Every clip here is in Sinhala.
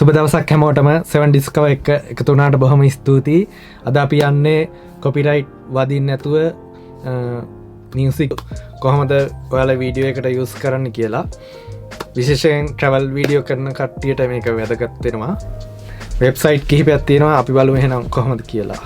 සුබ දවසක් හැමෝටම 7 ඩිස්කවර් එක එකතු වුණාට බොහොම ස්තුතියි. අද අපි යන්නේ කොපිරයිට් වදින්න නැතුව මියුසික් කොහොමද ඔයාලා වීඩියෝ එකට යූස් කරන්න කියලා. විශේෂයෙන් ට්‍රැවල් වීඩියෝ කරන කට්ටියට මේක වැදගත් වෙනවා. වෙබ්සයිට් කිහිපයක් තියෙනවා. අපි බලමු එහෙනම් කොහොමද කියලා.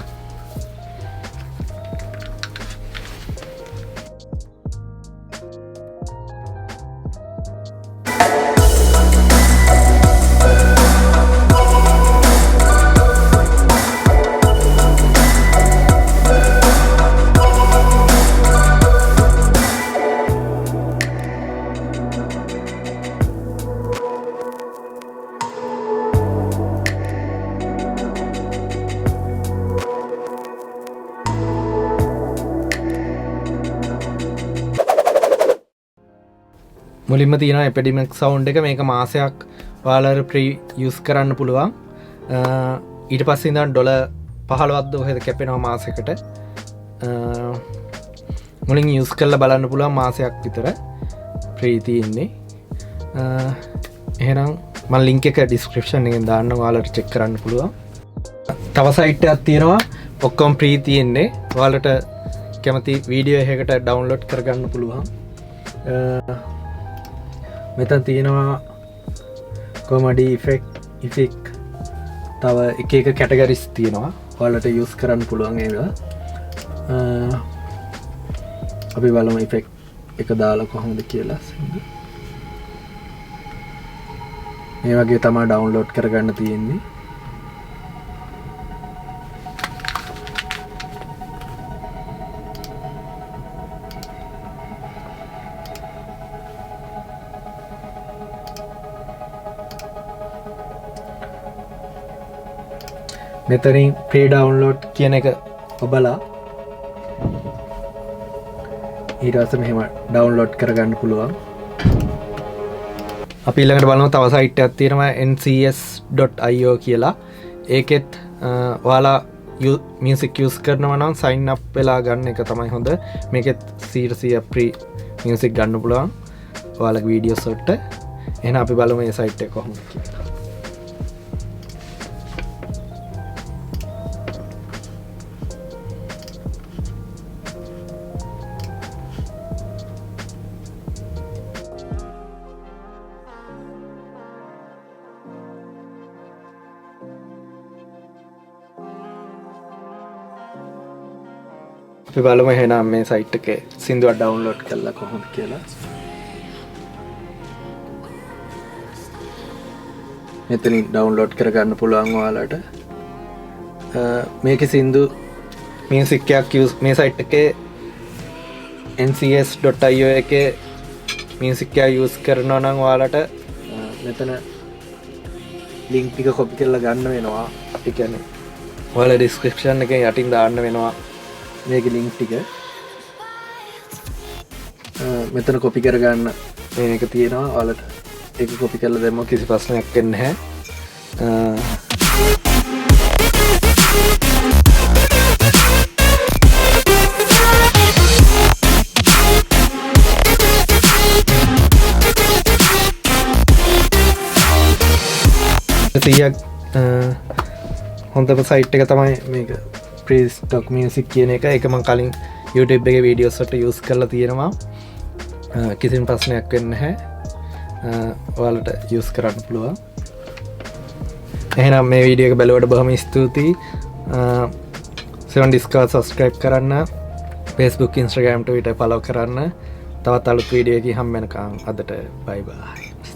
මුලින්ම තියෙන එපිඩෙමික් සවුන්ඩ් එක මේක මාසයක් ඔයාලා ප්‍රී යූස් කරන්න පුළුවන්. ඊට පස්සේ ඉඳන් $15ක්ද ඔහෙද කැපෙනවා මාසෙකට. මුලින් යූස් කරලා බලන්න පුළුවන් මාසයක් විතර ප්‍රී තියෙන්නේ. එහෙනම් මම ලින්ක් එක ඩිස්ක්‍රිප්ෂන් එකෙන් දාන්න ඔයාලට චෙක් කරන්න පුළුවන්. තව සයිට් එකක් තියෙනවා ඔක්කොම ප්‍රී තියෙන්නේ. ඔයාලට කැමති වීඩියෝ එකකට ඩවුන්ලෝඩ් කරගන්න පුළුවන්. මෙතන තියෙනවා කොමඩි ඉෆෙක්ට් තව එක එක කැටගරිස් තියෙනවා. ඔයාලට යූස් කරන්න පුළුවන් ඒවා. අපි බලමු ඉෆෙක්ට් එක දාලා කොහොමද කියලා. මේ වගේ තමයි ඩවුන්ලෝඩ් කරගන්න තියෙන්නේ. මෙතනින් ප්‍රී ඩවුන්ලෝඩ් කියන එක ඔබලා ඊට පස්සේ මෙහෙම ඩවුන්ලෝඩ් කරගන්න පුළුවන්. අපි ඊළඟට බලමු තව සයිට් එකක් තියෙනවා ncs.io කියලා. ඒකෙත් ඔයාලා මියුසික් යූස් කරනවා නම් සයින් අප් වෙලා ගන්න එක තමයි හොඳ. මේකෙත් 100% ප්‍රී මියුසික් ගන්න පුළුවන් ඔයාලගේ වීඩියෝස් වලට. එහෙනම් අපි බලමු මේ සයිට් එක කොහොමද කියලා. අපි බලමු එහෙනම් මේ සයිට් එකේ සින්දුවක් ඩවුන්ලෝඩ් කරලා කොහොමද කියලා. මෙතනින් ඩවුන්ලෝඩ් කරගන්න පුළුවන් ඔයාලට. මේකේ සින්දු මියුසික් එකක් මේ සයිට් එකේ ncs.io එකේ මියුසික් එක යූස් කරනවා නම් ඔයාලට මෙතන ලින්ක් ටික කොපි කරලා ගන්න වෙනවා. ඒ කියන්නේ ඔයාලා ඩිස්ක්‍රිප්ෂන් එකේ යටින් දාන්න වෙනවා. මේක ලින්ක් ටික මෙතන කොපි කරගන්න මේක තියෙනවා. ඔයාලට ඒක කොපි කරලා දැම්මොත් කිසි ප්‍රශ්නයක් වෙන්නේ නැහැ. හොඳම සයිට් එක තමයි මේක ප්‍රී ස්ටොක් මියුසික් කියන එක. ඒක මම කලින් YouTube එකේ වීඩියෝස් වලට යූස් කරලා තියෙනවා. කිසිම ප්‍රශ්නයක් වෙන්නේ නැහැ. ඔයාලට යූස් කරන්න පුළුවන්. එහෙනම් මේ වීඩියෝ එක බලුවට බොහොම ස්තුතියි. 7 ඩිස්කවර් subscribe කරන්න. Facebook, Instagram, Twitter follow කරන්න. තවත් අලුත් වීඩියෝ එකකින් හම්බ වෙනකම් අදට bye bye.